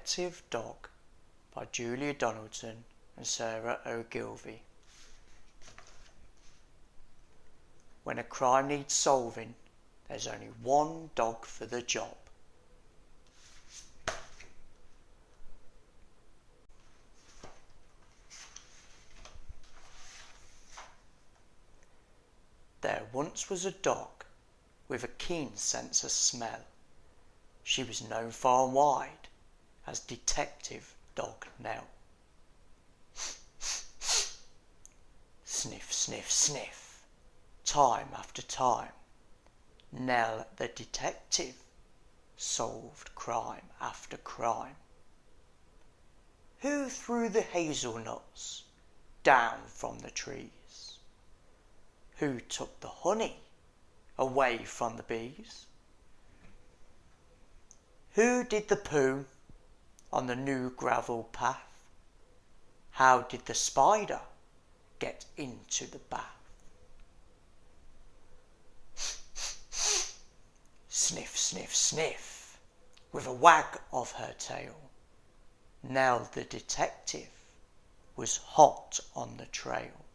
Detective Dog by Julia Donaldson and Sara Ogilvie. When a crime needs solving, there's only one dog for the job. There once was a dog with a keen sense of smell. She was known far and wide as Detective Dog Nell. Sniff, sniff, sniff, time after time, Nell the detective solved crime after crime. Who threw the hazelnuts down from the trees? Who took the honey away from the bees? Who did the poo on the new gravel path? How did the spider get into the bath? Sniff, sniff, sniff, with a wag of her tail, Nell the detective was hot on the trail.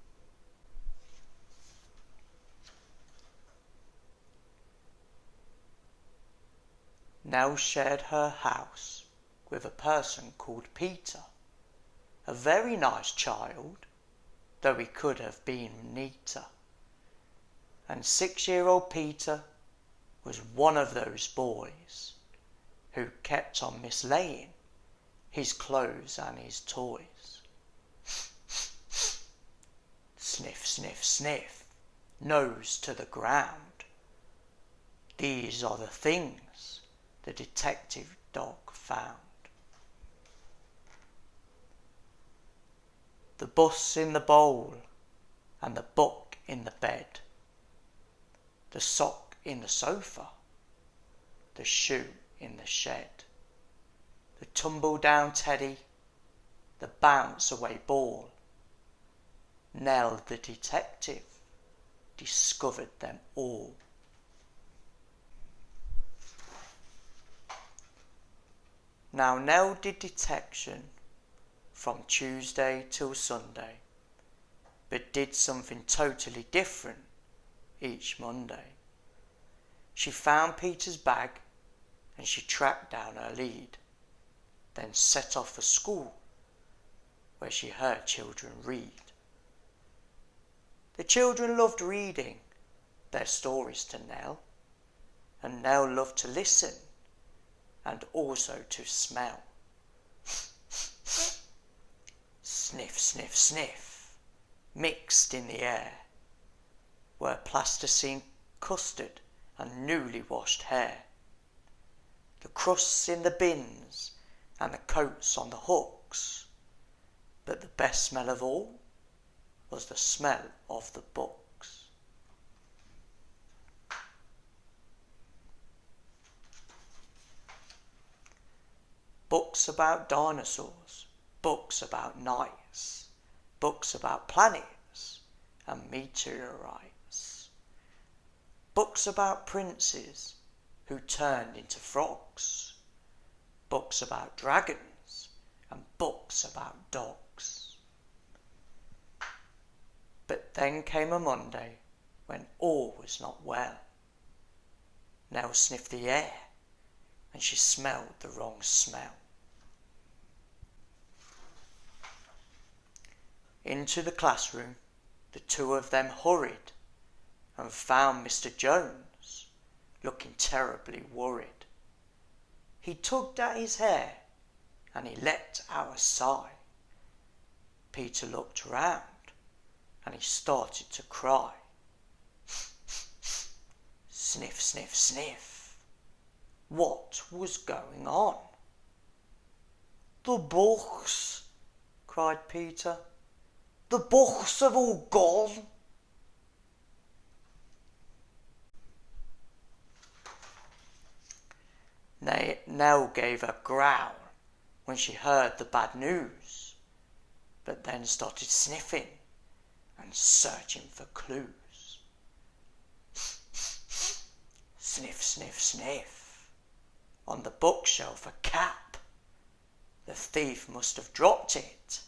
Nell shared her house with a person called Peter, a very nice child, though he could have been neater. And 6-year-old Peter was one of those boys who kept on mislaying his clothes and his toys. Sniff, sniff, sniff, nose to the ground. These are the things the detective dog found. The bus in the bowl and the book in the bed, the sock in the sofa, the shoe in the shed, the tumble down teddy, the bounce away ball. Nell the detective discovered them all. Now Nell did detection from Tuesday till Sunday, but did something totally different each Monday. She found Peter's bag and she tracked down her lead, then set off for school where she heard children read. The children loved reading their stories to Nell, and Nell loved to listen and also to smell. Sniff, sniff, sniff, mixed in the air were plasticine custard and newly washed hair, the crusts in the bins and the coats on the hooks, but the best smell of all was the smell of the books. Books about dinosaurs, books about knights, books about planets and meteorites, books about princes who turned into frogs, books about dragons and books about dogs. But then came a Monday when all was not well. Nell sniffed the air and she smelled the wrong smell. Into the classroom the two of them hurried and found Mr. Jones looking terribly worried. He tugged at his hair and he let out a sigh. Peter looked round and he started to cry. Sniff, sniff, sniff. What was going on? The books, cried Peter. The books have all gone. Nell gave a growl when she heard the bad news, but then started sniffing and searching for clues. Sniff, sniff, sniff. On the bookshelf a cap, The thief must have dropped it,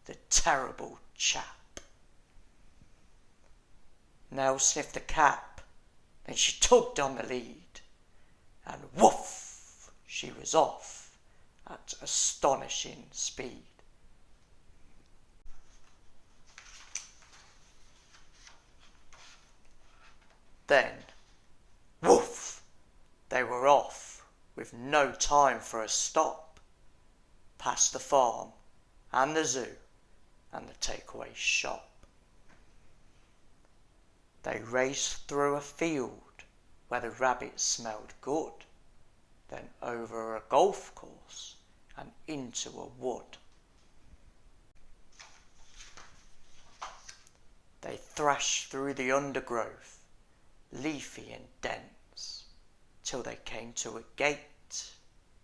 the terrible chap. Nell sniffed the cap, then she tugged on the lead, and woof, she was off at astonishing speed. Then, woof, they were off with no time for a stop, past the farm and the zoo and the takeaway shop. They raced through a field where the rabbits smelled good, then over a golf course and into a wood. They thrashed through the undergrowth, leafy and dense, till they came to a gate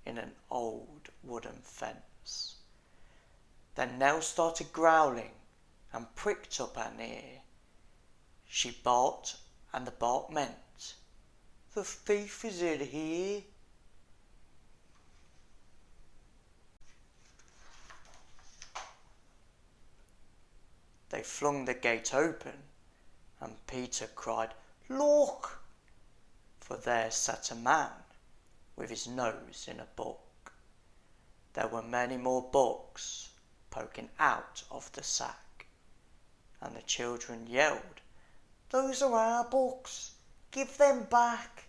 in an old wooden fence. Then Nell started growling and pricked up an ear. She barked, and the bark meant, "The thief is in here." They flung the gate open, and Peter cried, "Look!" For there sat a man with his nose in a book. There were many more books poking out of the sack, and the children yelled, "Those are our books, give them back."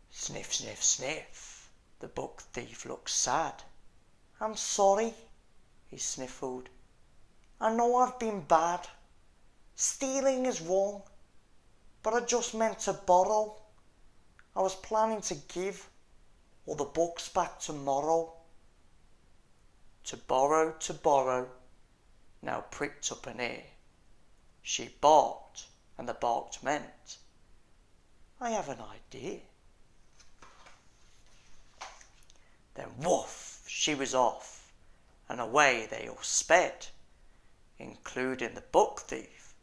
Sniff, sniff, sniff, the book thief looked sad. "I'm sorry," he sniffled. "I know I've been bad. Stealing is wrong, but I just meant to borrow. I was planning to give all the books back tomorrow." To borrow, now pricked up an ear. She barked, and the barked meant, "I have an idea." Then woof, she was off, and away they all sped, including the book thief,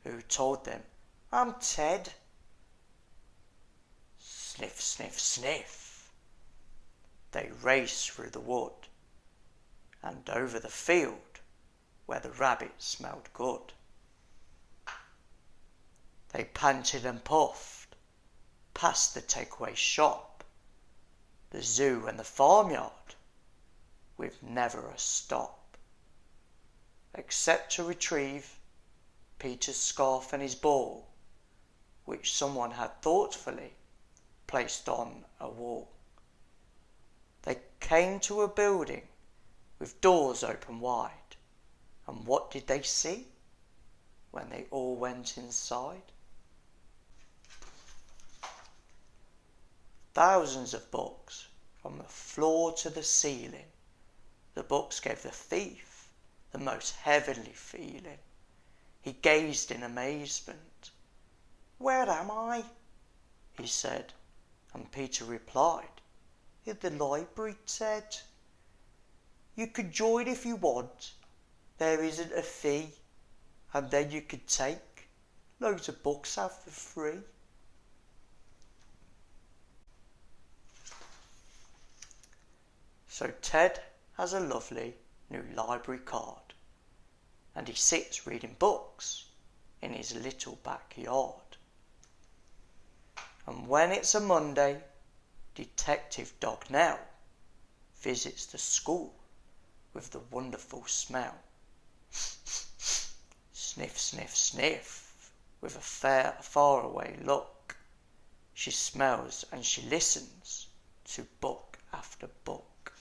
who told them, "I'm Ted." Sniff, sniff, sniff. They raced through the wood, and over the field where the rabbits smelled good. They panted and puffed, past the takeaway shop, the zoo and the farmyard, with never a stop, except to retrieve Peter's scarf and his ball, which someone had thoughtfully placed on a wall. They came to a building with doors open wide, and what did they see when they all went inside? Thousands of books from the floor to the ceiling. The books gave the thief the most heavenly feeling. He gazed in amazement. "Where am I?" he said, and Peter replied, "In the library, Ted. You could join if you want. There isn't a fee, and then you could take loads of books out for free." So Ted has a lovely new library card, and he sits reading books in his little backyard. And when it's a Monday, Detective Dog Nell visits the school with the wonderful smell. Sniff, sniff, sniff, with a faraway look. She smells and she listens to book after book.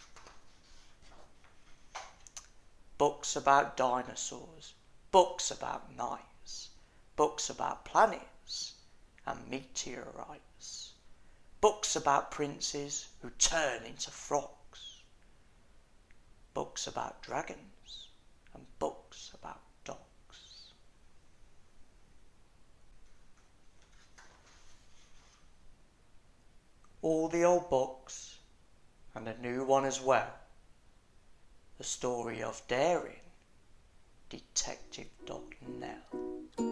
Books about dinosaurs, books about knights, books about planets and meteorites, books about princes who turn into frogs, books about dragons and books about dogs. All the old books and a new one as well. The story of daring Detective Dog Nell.